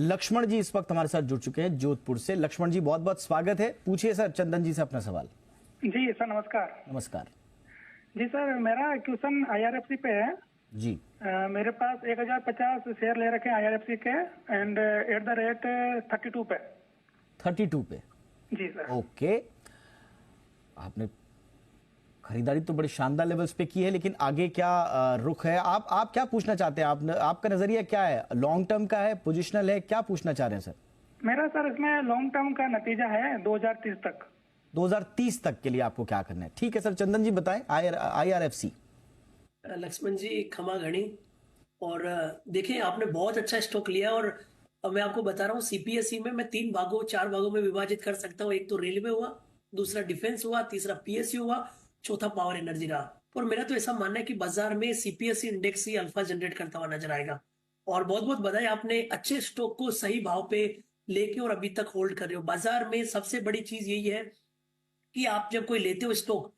लक्ष्मण जी इस वक्त हमारे साथ जुड़ चुके हैं जोधपुर से। लक्ष्मण जी बहुत बहुत स्वागत है। पूछिए सर चंदन जी से अपना सवाल। जी सर नमस्कार। नमस्कार जी सर, मेरा क्वेश्चन आईआरएफसी पे है जी। मेरे पास 1050 शेयर ले रखे हैं आईआरएफसी के एंड एट द रेट 32 पे। 32 पे? जी सर। ओके, आपने खरीदारी तो बड़ी शानदार लेवल्स पे की है, लेकिन आगे क्या रुख है? आप क्या पूछना चाहते हैं? आपका नजरिया क्या है? लॉन्ग टर्म का है, पोजिशनल है, क्या पूछना चाह रहे हैं सर? मेरा सर इसमें लॉन्ग टर्म का नतीजा है 2030 तक। 2030 तक के लिए आपको क्या करना है? ठीक है सर, चंदन जी बताएं। आईआरएफसी। लक्ष्मण जी क्षमा घनी। और देखिए आपने बहुत अच्छा स्टॉक लिया और मैं आपको बता रहा हूँ सीपीएसई में मैं 4 भागों में विभाजित कर सकता हूँ। एक तो रेलवे हुआ, दूसरा डिफेंस हुआ, तीसरा पीएसयू हुआ, चौथा पावर एनर्जी रहा। और मेरा तो ऐसा मानना है कि बाजार में सीपीएसई इंडेक्स ही अल्फा जनरेट करता हुआ नजर आएगा। और बहुत बहुत बधाई, आपने अच्छे स्टॉक को सही भाव पे लेके और अभी तक होल्ड कर रहे हो। बाजार में सबसे बड़ी चीज यही है कि आप जब कोई लेते हो स्टॉक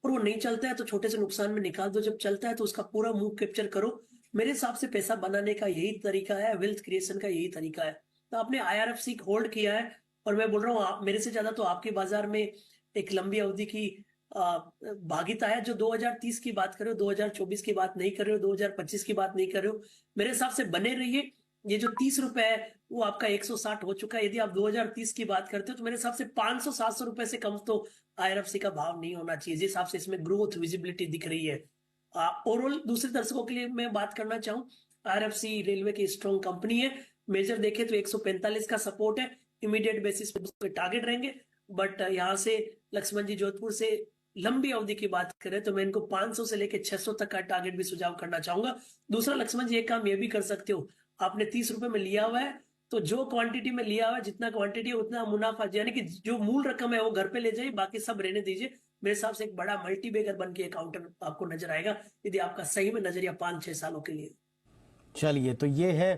और वो नहीं चलता है तो छोटे से नुकसान में निकाल दो, जब चलता है तो उसका पूरा मूव कैप्चर करो। मेरे हिसाब से पैसा बनाने का यही तरीका है, वेल्थ क्रिएशन का यही तरीका है। तो आपने आईआरएफसी होल्ड किया है और मैं बोल रहा हूँ आप मेरे से ज्यादा तो आपके बाजार में एक लंबी अवधि की भागीता है। जो 2030 की बात कर रहे हो, 2024 की बात नहीं कर रहे हो, 2025 की बात नहीं कर रहे हो, मेरे हिसाब से बने रहिए। ये जो 30 रुपए है वो आपका 160 हो चुका है। यदि आप 2030 की बात करते हो तो मेरे हिसाब से 500-700 रुपए से कम तो आईआरएफसी का भाव नहीं होना चाहिए। जिस हिसाब से इसमें ग्रोथ विजिबिलिटी दिख रही है। ओवरऑल दूसरे दर्शकों के लिए मैं बात करना चाहूँ, आईआरएफसी रेलवे की स्ट्रॉन्ग कंपनी है। मेजर देखे तो 145 का सपोर्ट है, इमीडिएट बेसिस पे टारगेट रहेंगे। बट यहाँ से लक्ष्मण जी जोधपुर से लंबी अवधि की बात करें तो मैं इनको 500 से लेकर 600 तक का टारगेट भी सुझाव करना चाहूंगा। दूसरा लक्ष्मण जी एक काम ये भी कर सकते हो, आपने 30 रुपए में लिया हुआ है तो जो क्वांटिटी में लिया हुआ है, जितना क्वांटिटी है उतना मुनाफा, यानी कि जो मूल रकम है वो घर पे ले जाइए, बाकी सब रहने दीजिए। मेरे हिसाब से एक बड़ा मल्टीबैगर बन के काउंटर आपको नजर आएगा, यदि आपका सही में नजरिया 5-6 सालों के लिए। चलिए, तो ये है